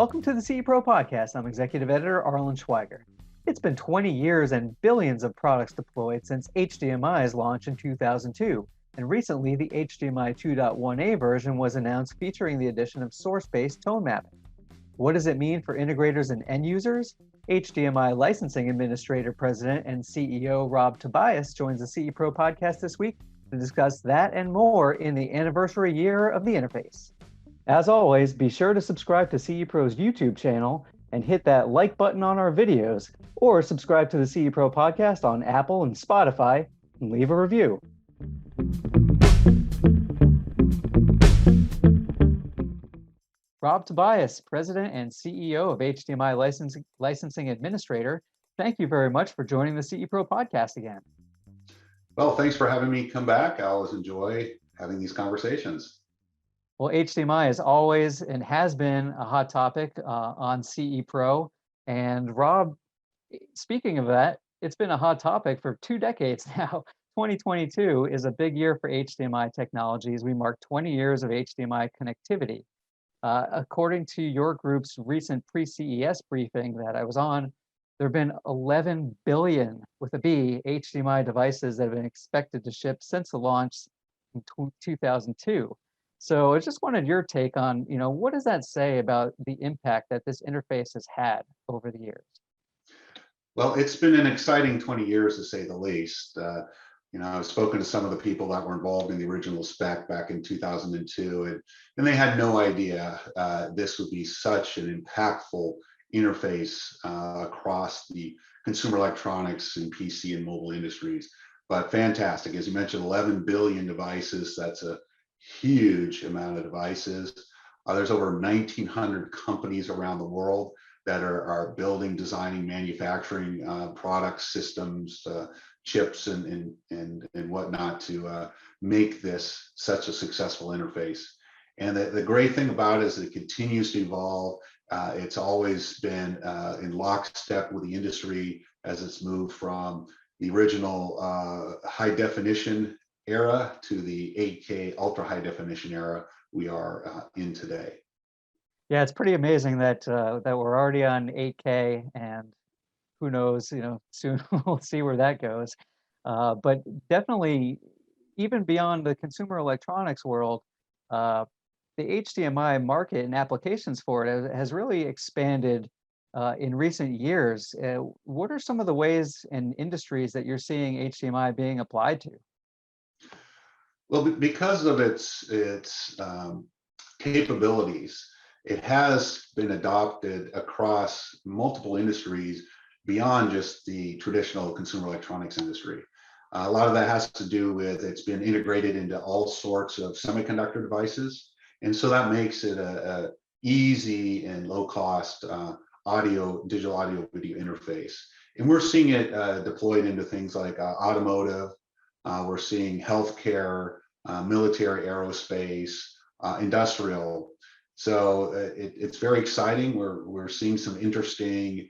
Welcome to the CE Pro Podcast. I'm Executive Editor Arlen Schweiger. It's been 20 years and billions of products deployed since HDMI's launch in 2002, and recently the HDMI 2.1a version was announced featuring the addition of source-based tone mapping. What does it mean for integrators and end users? HDMI Licensing Administrator, President, and CEO Rob Tobias joins the CE Pro Podcast this week to discuss that and more in the anniversary year of the interface. As always, be sure to subscribe to CE Pro's YouTube channel and hit that like button on our videos, or subscribe to the CE Pro Podcast on Apple and Spotify and leave a review. Rob Tobias, President and CEO of HDMI Licensing Administrator, thank you very much for joining the CE Pro Podcast again. Well, thanks for having me come back. I always enjoy having these conversations. Well, HDMI is always and has been a hot topic on CE Pro. And Rob, speaking of that, it's been a hot topic for 2 decades now. 2022 is a big year for HDMI technologies. We mark 20 years of HDMI connectivity. According to your group's recent pre-CES briefing that I was on, there have been 11 billion, with a B, HDMI devices that have been expected to ship since the launch in 2002. So I just wanted your take on, what does that say about the impact that this interface has had over the years? Well, it's been an exciting 20 years to say the least. I've spoken to some of the people that were involved in the original spec back in 2002, and they had no idea this would be such an impactful interface across the consumer electronics and PC and mobile industries. But fantastic, as you mentioned, 11 billion devices. That's a huge amount of devices. There's over 1,900 companies around the world that are building, designing, manufacturing products, systems, chips, and whatnot to make this such a successful interface. And the great thing about it is it continues to evolve. It's always been in lockstep with the industry as it's moved from the original high definition era to the 8K ultra high definition era we are in today. Yeah, it's pretty amazing that that we're already on 8K, and who knows, soon we'll see where that goes. But definitely, even beyond the consumer electronics world, the HDMI market and applications for it has really expanded in recent years. What are some of the ways and industries that you're seeing HDMI being applied to? Well, because of its capabilities, it has been adopted across multiple industries beyond just the traditional consumer electronics industry. A lot of that has to do with it's been integrated into all sorts of semiconductor devices. And so that makes it a easy and low cost digital audio video interface. And we're seeing it deployed into things like automotive. We're seeing healthcare, military, aerospace, industrial. So it's very exciting. We're seeing some interesting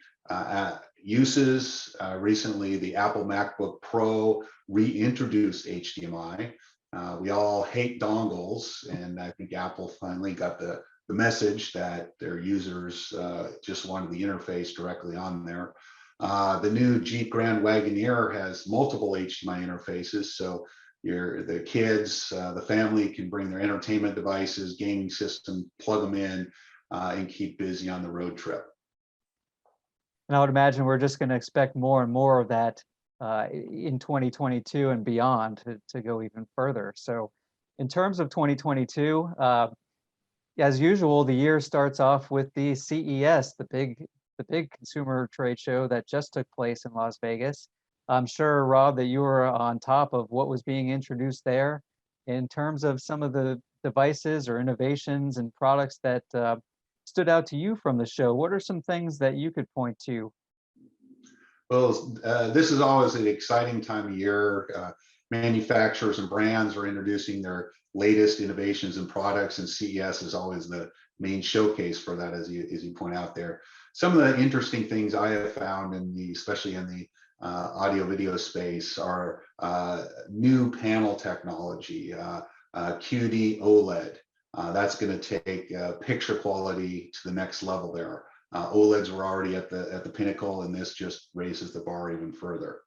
uses. Recently, the Apple MacBook Pro reintroduced HDMI. We all hate dongles, and I think Apple finally got the message that their users just wanted the interface directly on there. The new Jeep Grand Wagoneer has multiple HDMI interfaces, so the kids, the family can bring their entertainment devices, gaming system, plug them in, and keep busy on the road trip. And I would imagine we're just going to expect more and more of that in 2022 and beyond to go even further. So in terms of 2022, as usual, the year starts off with the CES, the big consumer trade show that just took place in Las Vegas. I'm sure, Rob, that you were on top of what was being introduced there in terms of some of the devices or innovations and products that stood out to you from the show. What are some things that you could point to? Well, this is always an exciting time of year. Manufacturers and brands are introducing their latest innovations and products, and CES is always the main showcase for that, as you point out there. Some of the interesting things I have found, especially in the audio video space, are new panel technology, QD OLED, That's going to take picture quality to the next level there. OLEDs were already at the pinnacle, and this just raises the bar even further.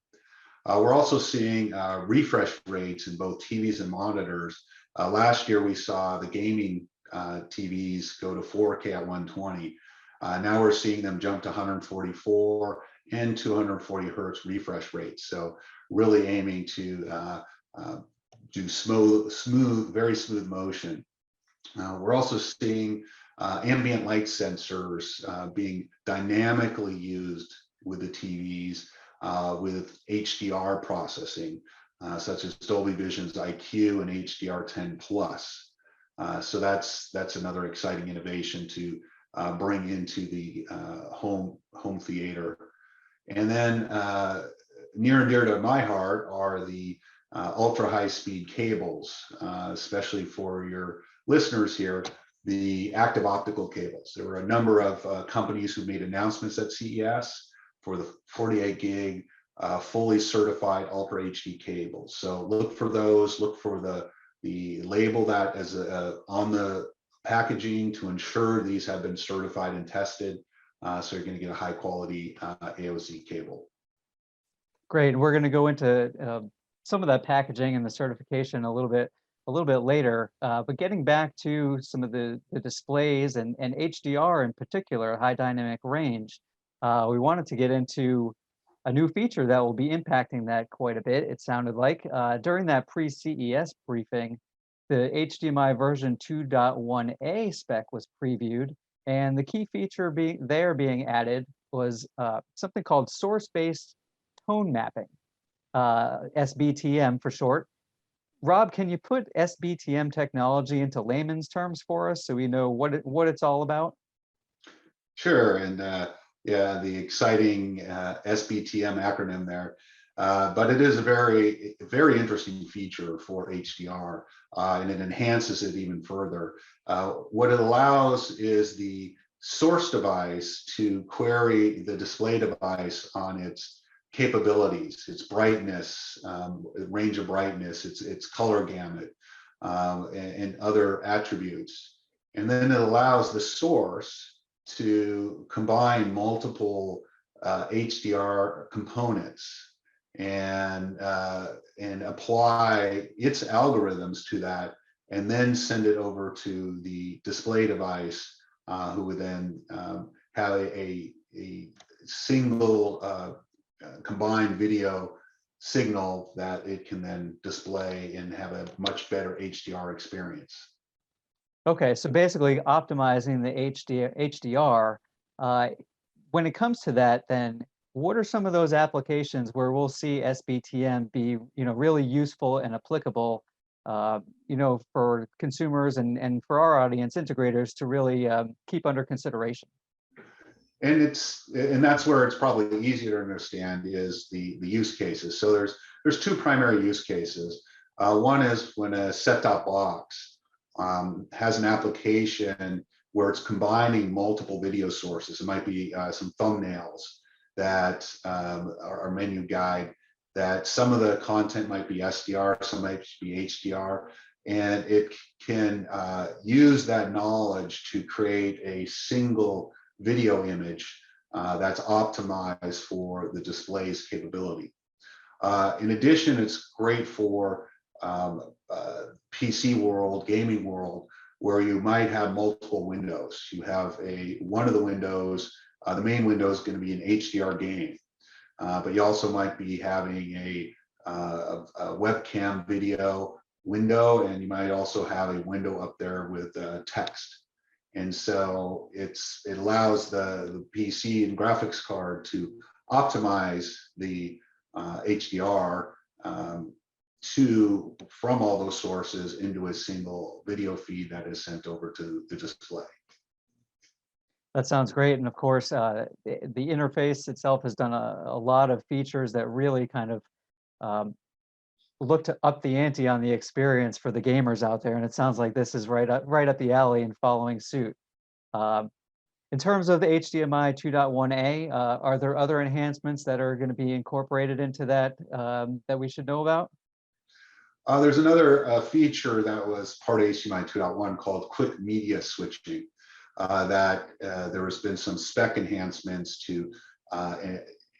We're also seeing refresh rates in both TVs and monitors. Last year, we saw the gaming TVs go to 4K at 120. Now we're seeing them jump to 144 and 240 hertz refresh rates. So really aiming to do very smooth motion. We're also seeing ambient light sensors being dynamically used with the TVs with HDR processing, such as Dolby Vision's IQ and HDR10 Plus. So that's another exciting innovation to bring into the home theater. And then near and dear to my heart are the ultra high speed cables, especially for your listeners here, the active optical cables. There were a number of companies who made announcements at CES for the 48 gig fully certified Ultra HD cables. So look for those, look for the label that is on the packaging to ensure these have been certified and tested. So you're going to get a high quality AOC cable. Great, and we're going to go into some of that packaging and the certification a little bit later. But getting back to some of the displays and HDR in particular, high dynamic range, we wanted to get into a new feature that will be impacting that quite a bit. It sounded like during that pre-CES briefing, the HDMI version 2.1a spec was previewed, and the key feature being added was something called source-based tone mapping, SBTM for short. Rob, can you put SBTM technology into layman's terms for us so we know what it's all about? Sure, and yeah, the exciting SBTM acronym there. But it is a very interesting feature for HDR, and it enhances it even further. What it allows is the source device to query the display device on its capabilities, its brightness, range of brightness, its color gamut, and other attributes. And then it allows the source to combine multiple HDR components and apply its algorithms to that, and then send it over to the display device, who would then have a single combined video signal that it can then display and have a much better HDR experience. Okay, so basically optimizing the HDR. When it comes to that, then what are some of those applications where we'll see SBTM be, really useful and applicable, for consumers and for our audience integrators to really keep under consideration? And that's where it's probably easier to understand is the use cases. So there's two primary use cases. One is when a set-top box has an application where it's combining multiple video sources. It might be some thumbnails that are menu guide, that some of the content might be SDR, some might be HDR, and it can use that knowledge to create a single video image that's optimized for the display's capability. In addition, it's great for PC world, gaming world, where you might have multiple windows. You have one of the windows, the main window is going to be an HDR game, but you also might be having a webcam video window, and you might also have a window up there with text. And so it allows the PC and graphics card to optimize the HDR from all those sources into a single video feed that is sent over to the display. That sounds great. And of course, the interface itself has done a lot of features that really kind of look to up the ante on the experience for the gamers out there. And it sounds like this is right up the alley and following suit. In terms of the HDMI 2.1a, are there other enhancements that are going to be incorporated into that that we should know about? There's another feature that was part of HDMI 2.1 called quick media switching. There has been some spec enhancements to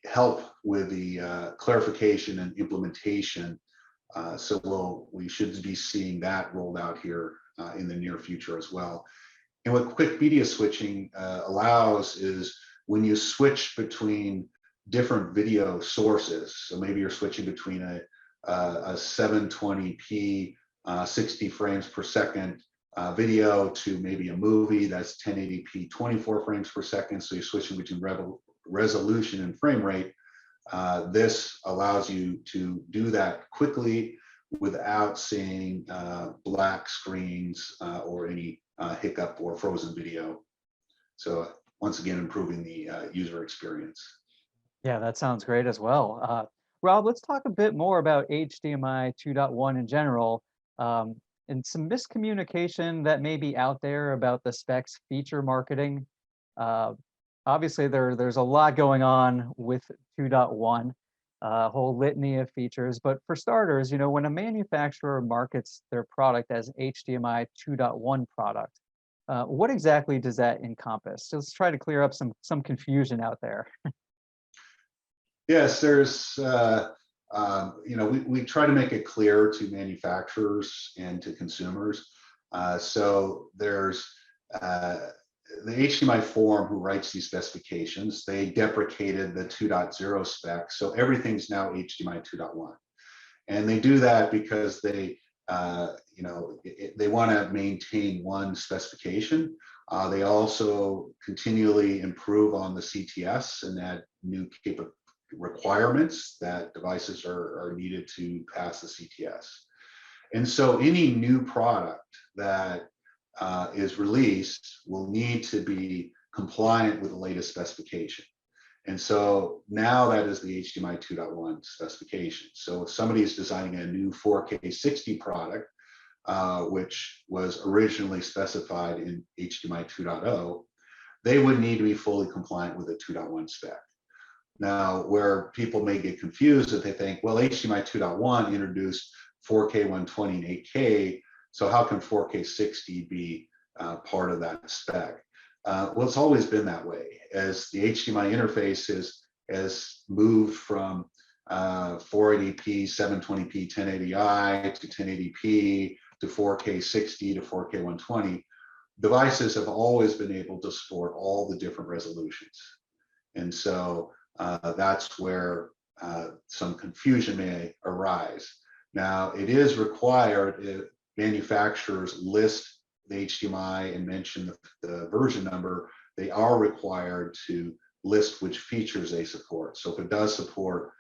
help with the clarification and implementation. So we should be seeing that rolled out here in the near future as well. And what quick media switching allows is when you switch between different video sources. So maybe you're switching between a 720p 60 frames per second video to maybe a movie that's 1080p 24 frames per second. So you're switching between resolution and frame rate. This allows you to do that quickly without seeing black screens or any hiccup or frozen video. So once again, improving the user experience. Yeah, that sounds great as well. Rob, let's talk a bit more about HDMI 2.1 in general, and some miscommunication that may be out there about the specs feature marketing. Obviously, there's a lot going on with 2.1, a whole litany of features. But for starters, when a manufacturer markets their product as HDMI 2.1 product, what exactly does that encompass? So let's try to clear up some confusion out there. Yes, we try to make it clear to manufacturers and to consumers. So there's the HDMI forum who writes these specifications. They deprecated the 2.0 spec, so everything's now HDMI 2.1. And they do that because they want to maintain one specification. They also continually improve on the CTS and add new requirements that devices are needed to pass the CTS. And so any new product that is released will need to be compliant with the latest specification. And so now that is the HDMI 2.1 specification. So if somebody is designing a new 4K 60 product, which was originally specified in HDMI 2.0, they would need to be fully compliant with the 2.1 spec. Now, where people may get confused if they think, well, HDMI 2.1 introduced 4K 120 and 8K, so how can 4K 60 be part of that spec? Well, it's always been that way. As the HDMI interface has moved from 480p, 720p, 1080i to 1080p to 4K 60 to 4K 120, devices have always been able to support all the different resolutions. And so that's where some confusion may arise. Now, it is required if manufacturers list the HDMI and mention the version number, they are required to list which features they support. So if it does support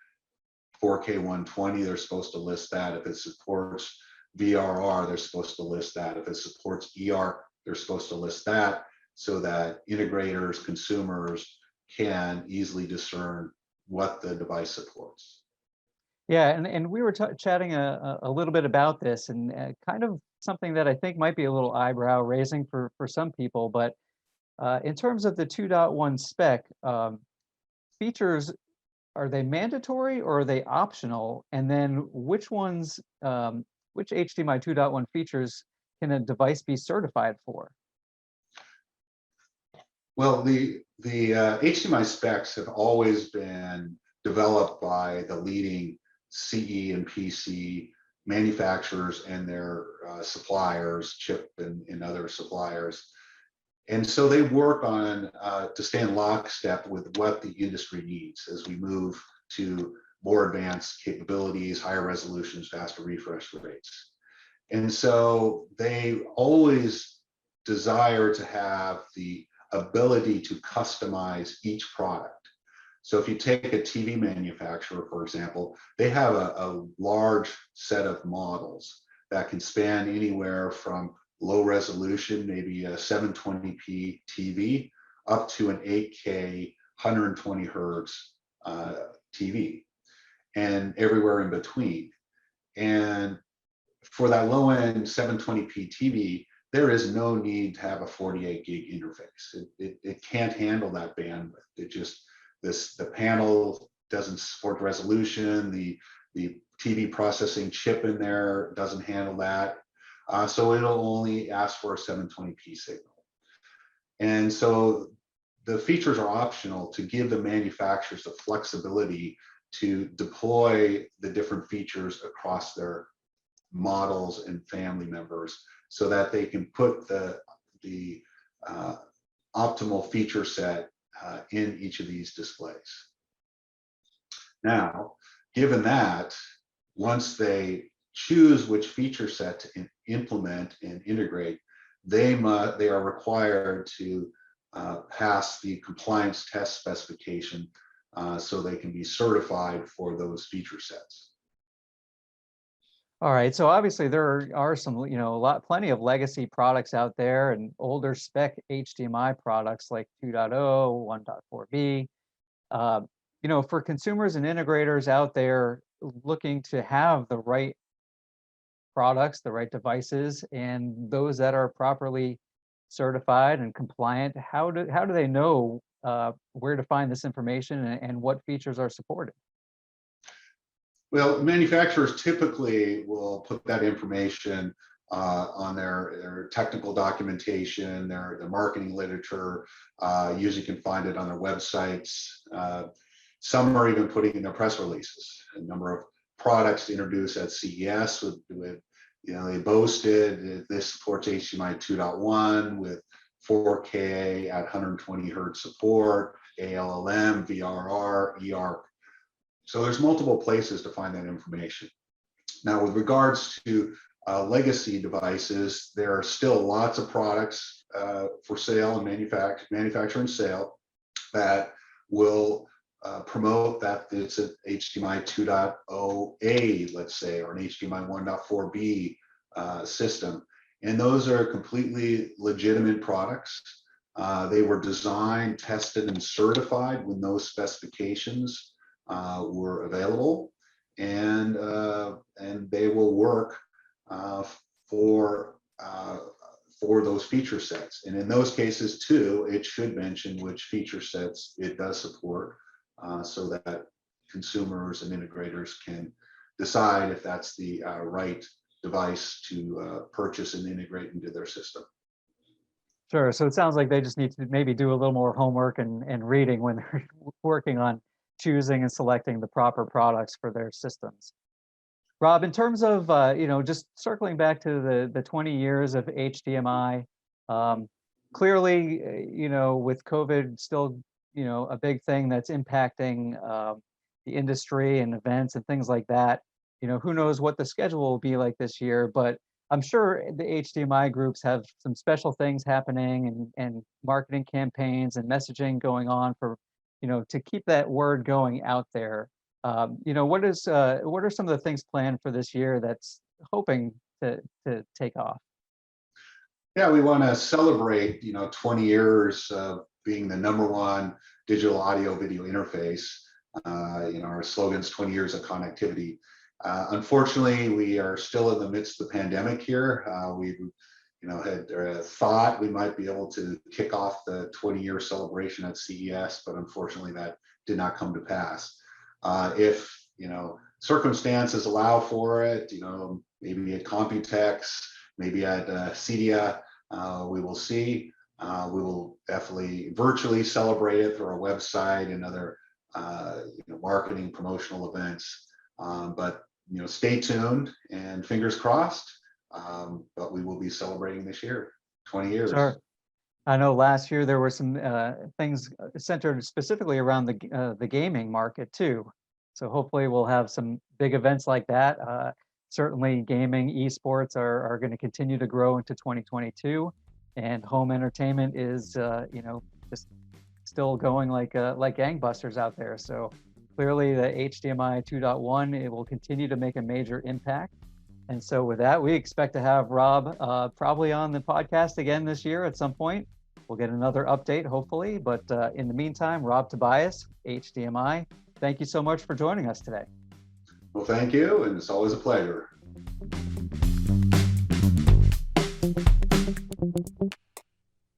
4K 120, they're supposed to list that. If it supports VRR, they're supposed to list that. If it supports ER, they're supposed to list that, so that integrators, consumers can easily discern what the device supports. Yeah, and we were chatting a little bit about this, and kind of something that I think might be a little eyebrow raising for some people. But in terms of the 2.1 spec, features, are they mandatory or are they optional? And then which ones, which HDMI 2.1 features can a device be certified for? Well, the HDMI specs have always been developed by the leading CE and PC manufacturers and their suppliers, chip and other suppliers. And so they work on to stay in lockstep with what the industry needs as we move to more advanced capabilities, higher resolutions, faster refresh rates. And so they always desire to have the ability to customize each product. So if you take a TV manufacturer, for example, they have a large set of models that can span anywhere from low resolution, maybe a 720p TV, up to an 8K 120 hertz TV, and everywhere in between. And for that low end 720p TV, there is no need to have a 48 gig interface. It can't handle that bandwidth. The panel doesn't support resolution. The TV processing chip in there doesn't handle that. So it'll only ask for a 720p signal. And so the features are optional to give the manufacturers the flexibility to deploy the different features across their models and family members so that they can put the optimal feature set in each of these displays. Now, given that, once they choose which feature set to implement and integrate, they are required to pass the compliance test specification so they can be certified for those feature sets. All right, so obviously there are some, plenty of legacy products out there and older spec HDMI products like 2.0, 1.4b. For consumers and integrators out there looking to have the right products, the right devices, and those that are properly certified and compliant, how do they know where to find this information and what features are supported? Well, manufacturers typically will put that information on their technical documentation, their marketing literature. Usually can find it on their websites. Some are even putting in their press releases. A number of products introduced at CES with they boasted this supports HDMI 2.1 with 4K at 120 hertz support, ALLM, VRR, eARC. So there's multiple places to find that information. Now, with regards to legacy devices, there are still lots of products for sale and manufacture and sale that will promote that it's an HDMI 2.0A, let's say, or an HDMI 1.4B system. And those are completely legitimate products. They were designed, tested, and certified when those specifications were available, and they will work for those feature sets. And in those cases too, it should mention which feature sets it does support, so that consumers and integrators can decide if that's the right device to purchase and integrate into their system. Sure. So it sounds like they just need to maybe do a little more homework and reading when they're working on choosing and selecting the proper products for their systems. Rob, in terms of, just circling back to the 20 years of HDMI, clearly, with COVID still, a big thing that's impacting the industry and events and things like that, who knows what the schedule will be like this year, but I'm sure the HDMI groups have some special things happening and marketing campaigns and messaging going on for, to keep that word going out there. What are some of the things planned for this year that's hoping to take off? Yeah, we want to celebrate, 20 years of being the #1 digital audio video interface. Our slogan's 20 years of connectivity. Unfortunately, we are still in the midst of the pandemic here. We had thought we might be able to kick off the 20-year celebration at CES, but unfortunately that did not come to pass. If circumstances allow for it, maybe at Computex, maybe at CEDIA, we will see. We will definitely virtually celebrate it through our website and other marketing promotional events. But stay tuned and fingers crossed. But we will be celebrating this year, 20 years. Sure. I know last year there were some things centered specifically around the gaming market too. So hopefully we'll have some big events like that. Certainly gaming, esports are going to continue to grow into 2022, and home entertainment is just still going like gangbusters out there. So clearly the HDMI 2.1, it will continue to make a major impact. And so with that, we expect to have Rob probably on the podcast again this year at some point. We'll get another update, hopefully. But in the meantime, Rob Tobias, HDMI, thank you so much for joining us today. Well, thank you, and it's always a pleasure.